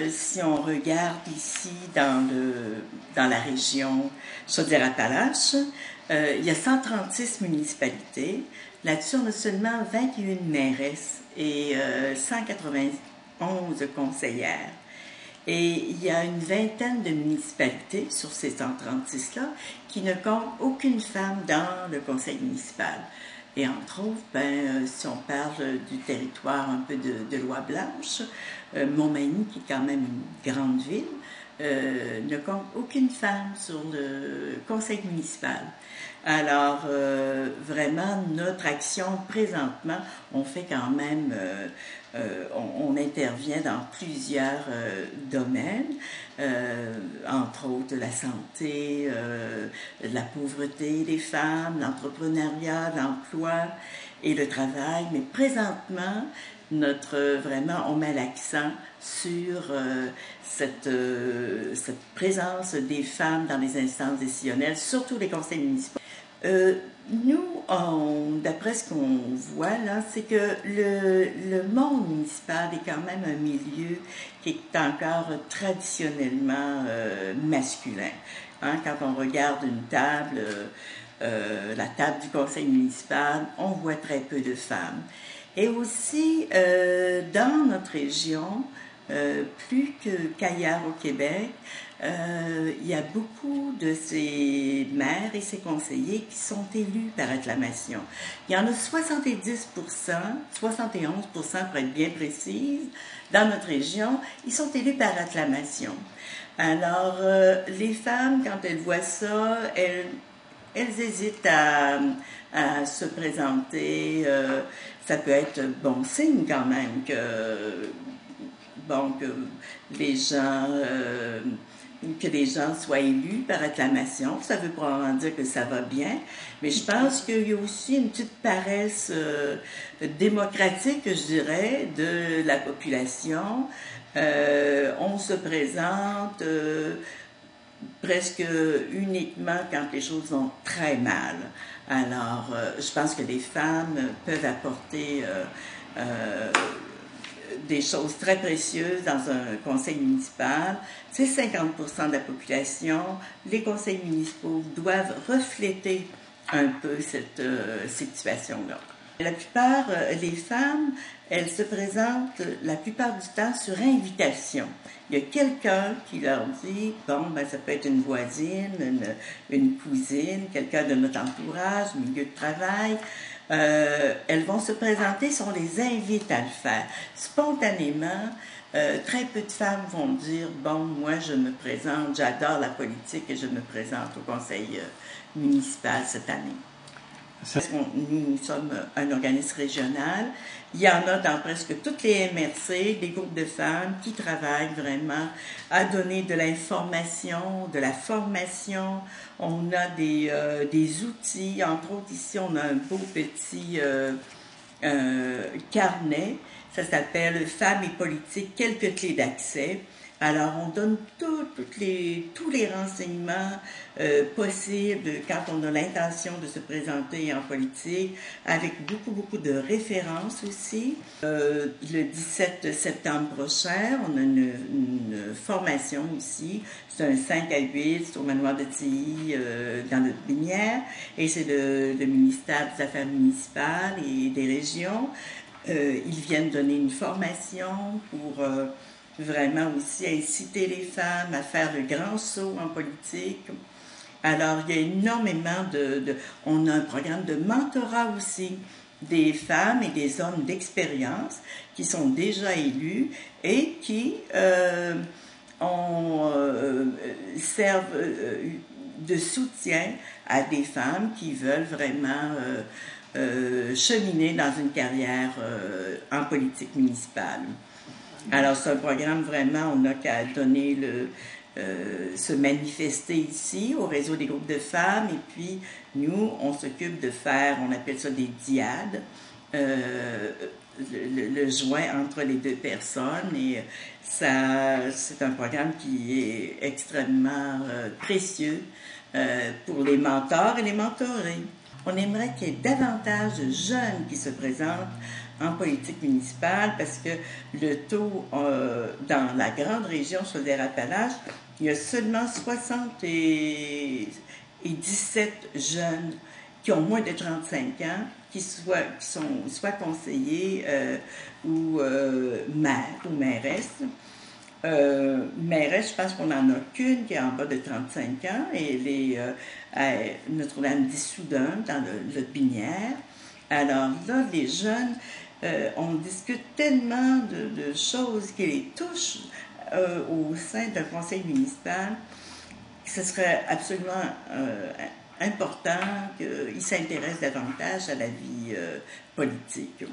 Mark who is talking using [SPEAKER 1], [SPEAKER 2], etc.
[SPEAKER 1] Si on regarde ici dans la région Chaudière-Appalaches, il y a 136 municipalités. Là-dessus, on a seulement 21 mairesses et 191 conseillères. Et il y a une vingtaine de municipalités sur ces 136-là qui ne comptent aucune femme dans le conseil municipal. Et entre autres, si on parle du territoire un peu de Loi-Blanche, Montmagny, qui est quand même une grande ville, ne compte aucune femme sur le conseil municipal. Alors, vraiment, notre action présentement, on fait quand même, on intervient dans plusieurs domaines, entre autres la santé, la pauvreté des femmes, l'entrepreneuriat, l'emploi et le travail. Mais présentement, vraiment, on met l'accent sur cette présence des femmes dans les instances décisionnelles, surtout les conseils municipaux. Nous, d'après ce qu'on voit là, c'est que le monde municipal est quand même un milieu qui est encore traditionnellement masculin. Hein, quand on regarde une table, la table du conseil municipal, on voit très peu de femmes. Et aussi, dans notre région, plus qu'ailleurs au Québec, il y a beaucoup de ces maires et ces conseillers qui sont élus par acclamation. Il y en a 70%, 71% pour être bien précise, dans notre région, ils sont élus par acclamation. Alors, les femmes, quand elles voient ça, elles hésitent à se présenter. Ça peut être bon signe quand même que les gens soient élus par acclamation. Ça veut probablement dire que ça va bien, mais je pense qu'il y a aussi une petite paresse démocratique, je dirais, de la population. On se présente presque uniquement quand les choses vont très mal. Alors, je pense que les femmes peuvent apporter des choses très précieuses dans un conseil municipal. C'est 50% de la population. Les conseils municipaux doivent refléter un peu cette situation-là. La plupart, les femmes, elles se présentent la plupart du temps sur invitation. Il y a quelqu'un qui leur dit, ça peut être une voisine, une cousine, quelqu'un de notre entourage, milieu de travail. Elles vont se présenter si on les invite à le faire. Spontanément, très peu de femmes vont dire, moi je me présente, j'adore la politique et je me présente au conseil municipal cette année. Nous sommes un organisme régional. Il y en a dans presque toutes les MRC, des groupes de femmes qui travaillent vraiment à donner de l'information, de la formation. On a des outils. Entre autres, ici, on a un beau petit carnet. Ça s'appelle « Femmes et politique, quelques clés d'accès ». Alors, on donne tous les renseignements possibles quand on a l'intention de se présenter en politique, avec beaucoup de références aussi. Le 17 septembre prochain, on a une formation ici. C'est un 5 à 8, c'est au manoir de Tilly, dans notre Binière, et c'est le ministère des Affaires municipales et des régions. Ils viennent donner une formation pour vraiment aussi inciter les femmes à faire le grand saut en politique. Alors, il y a énormément on a un programme de mentorat aussi des femmes et des hommes d'expérience qui sont déjà élus et qui servent de soutien à des femmes qui veulent vraiment cheminer dans une carrière en politique municipale. Alors, c'est un programme vraiment, on n'a qu'à donner se manifester ici au réseau des groupes de femmes et puis nous, on s'occupe de faire, on appelle ça des diades, le joint entre les deux personnes et ça, c'est un programme qui est extrêmement précieux pour les mentors et les mentorés. On aimerait qu'il y ait davantage de jeunes qui se présentent en politique municipale parce que le taux dans la grande région Chaudière-Appalaches, il y a seulement 77 jeunes qui ont moins de 35 ans, qui sont soit conseillers ou maires ou mairesses. Mairesse, je pense qu'on n'en a qu'une qui est en bas de 35 ans, et elle est à Notre-Dame-d'Issoudun, dans le Binière. Alors là, les jeunes, on discute tellement de choses qui les touchent au sein d'un conseil municipal, que ce serait absolument important qu'ils s'intéressent davantage à la vie politique.